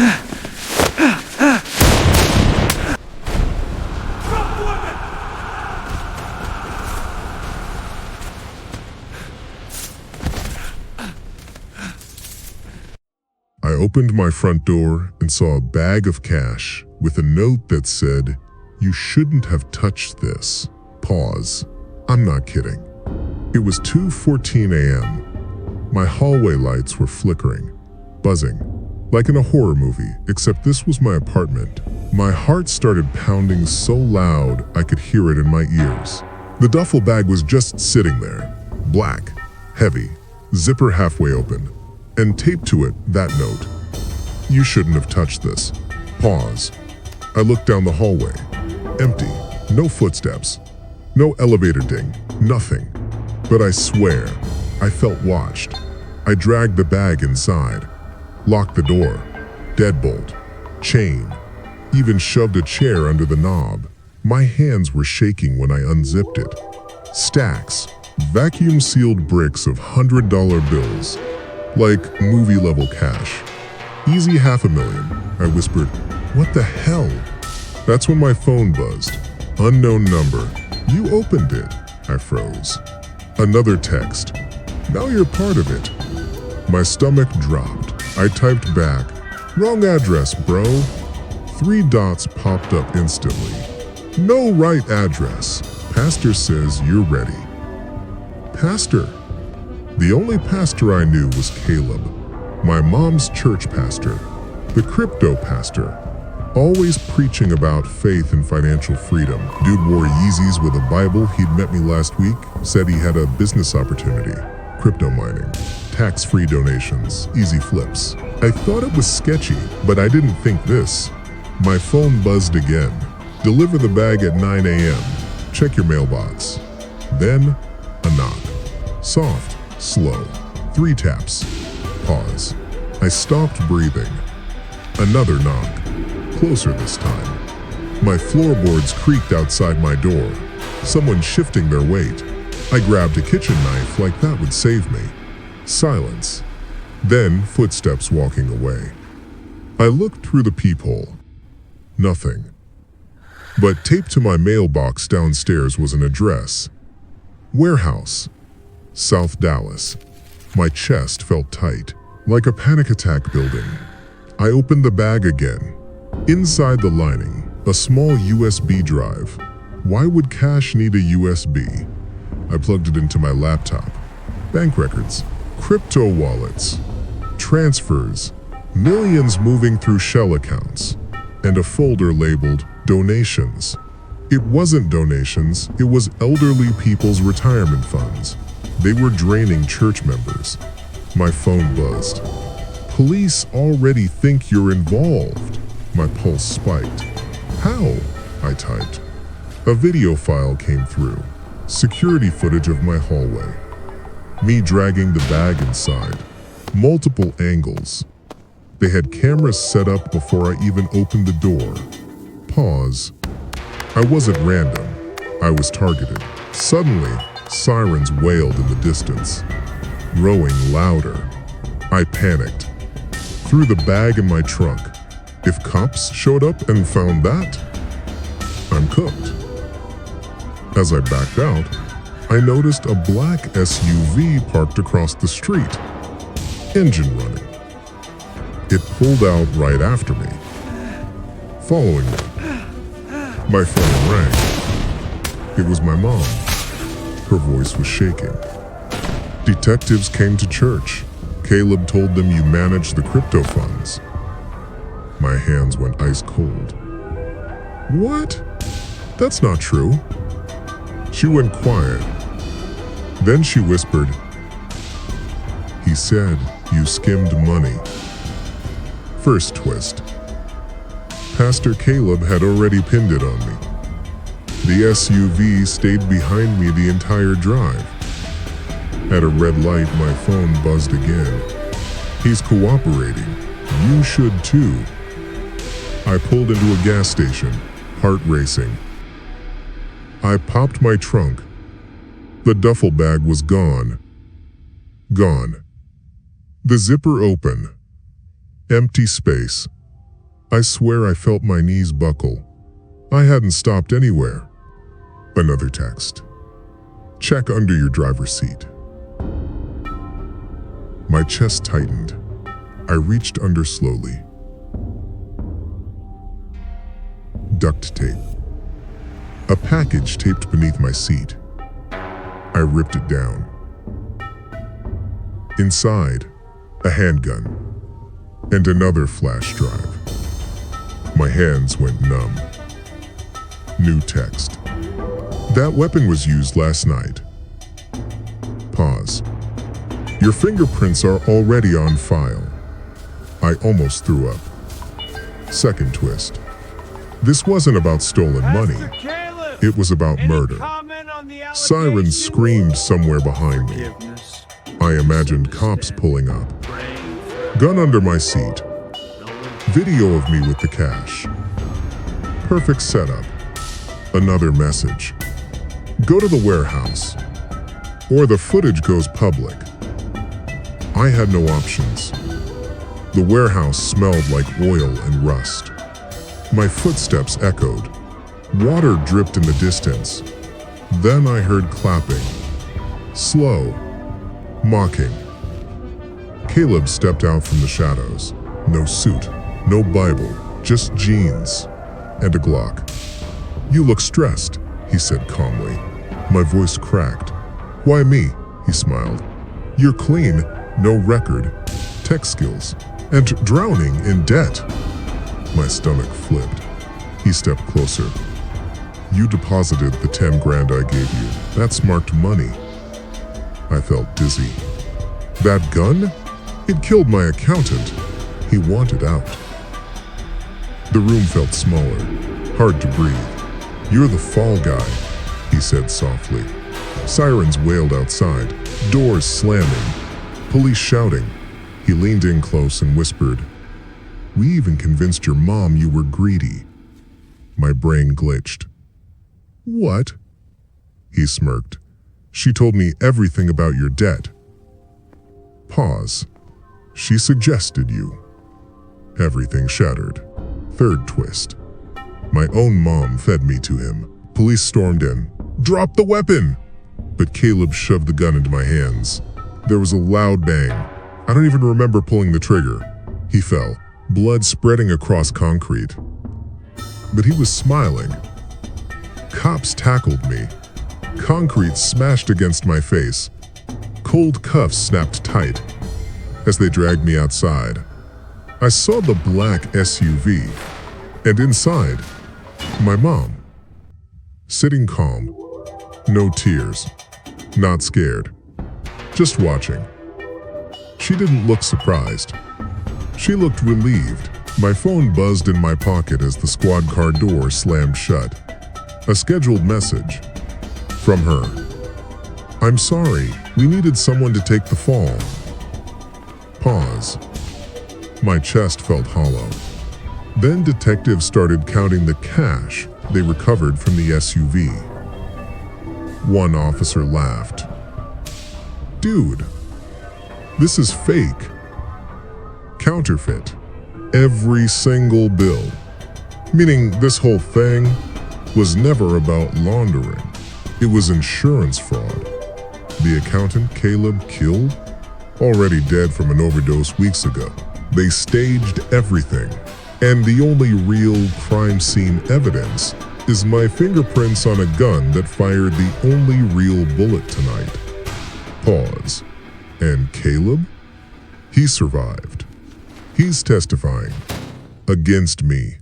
I opened my front door and saw a bag of cash with a note that said, "You shouldn't have touched this." Pause. I'm not kidding. It was 2:14 a.m. My hallway lights were flickering, buzzing, like in a horror movie, except this was my apartment. My heart started pounding so loud I could hear it in my ears. The duffel bag was just sitting there, black, heavy, zipper halfway open, and taped to it that note. "You shouldn't have touched this." Pause. I looked down the hallway. Empty. No footsteps. No elevator ding. Nothing. But I swear, I felt watched. I dragged the bag inside. Locked the door. Deadbolt. Chain. Even shoved a chair under the knob. My hands were shaking when I unzipped it. Stacks. Vacuum-sealed bricks of $100 bills. Like movie-level cash. "Easy $500,000, I whispered. "What the hell?" That's when my phone buzzed. "Unknown number. You opened it." I froze. Another text. "Now you're part of it." My stomach dropped. I typed back, "Wrong address, bro." 3 dots popped up instantly. "No right address. Pastor says you're ready." Pastor? The only pastor I knew was Caleb, my mom's church pastor, the crypto pastor, always preaching about faith and financial freedom. Dude wore Yeezys with a Bible. He'd met me last week, said he had a business opportunity, crypto mining, tax-free donations, easy flips. I thought it was sketchy, but I didn't think this. My phone buzzed again. "Deliver the bag at 9 a.m. Check your mailbox." Then, a knock. Soft. Slow. 3 taps. Pause. I stopped breathing. Another knock. Closer this time. My floorboards creaked outside my door. Someone shifting their weight. I grabbed a kitchen knife like that would save me. Silence. Then footsteps walking away. I looked through the peephole. Nothing. But taped to my mailbox downstairs was an address. Warehouse. South Dallas. My chest felt tight, like a panic attack building. I opened the bag again. Inside the lining, a small USB drive. Why would cash need a USB? I plugged it into my laptop. Bank records, crypto wallets, transfers, millions moving through shell accounts, and a folder labeled donations. It wasn't donations, it was elderly people's retirement funds. They were draining church members. My phone buzzed. "Police already think you're involved." My pulse spiked. "How?" I typed. A video file came through. Security footage of my hallway. Me dragging the bag inside. Multiple angles. They had cameras set up before I even opened the door. Pause. I wasn't random. I was targeted. Suddenly, sirens wailed in the distance, growing louder. I panicked. Threw the bag in my trunk. If cops showed up and found that, I'm cooked. As I backed out, I noticed a black SUV parked across the street, engine running. It pulled out right after me, following me. My phone rang. It was my mom. Her voice was shaking. "Detectives came to church. Caleb told them you managed the crypto funds." My hands went ice cold. "What? That's not true." She went quiet. Then she whispered, "He said you skimmed money." First twist. Pastor Caleb had already pinned it on me. The SUV stayed behind me the entire drive. At a red light, my phone buzzed again. "He's cooperating. You should too." I pulled into a gas station, heart racing. I popped my trunk. The duffel bag was gone. Gone. The zipper open. Empty space. I swear I felt my knees buckle. I hadn't stopped anywhere. Another text. Check under your driver's seat. My chest tightened. I reached under slowly. Duct tape. A package taped beneath my seat. I ripped it down. Inside, a handgun and another flash drive. My hands went numb. New text. That weapon was used last night. Pause. Your fingerprints are already on file. I almost threw up. Second twist. This wasn't about stolen money. It was about murder. Sirens screamed somewhere behind me. I imagined cops pulling up. Gun under my seat. Video of me with the cash. Perfect setup. Another message. Go to the warehouse, or the footage goes public. I had no options. The warehouse smelled like oil and rust. My footsteps echoed. Water dripped in the distance. Then I heard clapping. Slow. Mocking. Caleb stepped out from the shadows. No suit, no Bible, just jeans and a Glock. You look stressed, he said calmly. My voice cracked. Why me? He smiled. You're clean, no record, tech skills, and drowning in debt. My stomach flipped. He stepped closer. You deposited the 10 grand I gave you. That's marked money. I felt dizzy. That gun? It killed my accountant. He wanted out. The room felt smaller, hard to breathe. You're the fall guy, he said softly. Sirens wailed outside, doors slamming, police shouting. He leaned in close and whispered, We even convinced your mom you were greedy. My brain glitched. What? He smirked. She told me everything about your debt. Pause. She suggested you. Everything shattered. Third twist. My own mom fed me to him. Police stormed in. Drop the weapon! But Caleb shoved the gun into my hands. There was a loud bang. I don't even remember pulling the trigger. He fell, blood spreading across concrete. But he was smiling. Cops tackled me. Concrete smashed against my face. Cold cuffs snapped tight. As they dragged me outside, I saw the black SUV, and inside, my mom. Sitting calm, no tears, not scared, just watching. She didn't look surprised. She looked relieved. My phone buzzed in my pocket as the squad car door slammed shut. A scheduled message. From her. I'm sorry, we needed someone to take the fall. Pause. My chest felt hollow. Then detectives started counting the cash they recovered from the SUV. One officer laughed. Dude, this is fake. Counterfeit. Every single bill. Meaning this whole thing was never about laundering. It was insurance fraud. The accountant Caleb killed? Already dead from an overdose weeks ago. They staged everything. And the only real crime scene evidence is my fingerprints on a gun that fired the only real bullet tonight. Pause. And Caleb? He survived. He's testifying against me.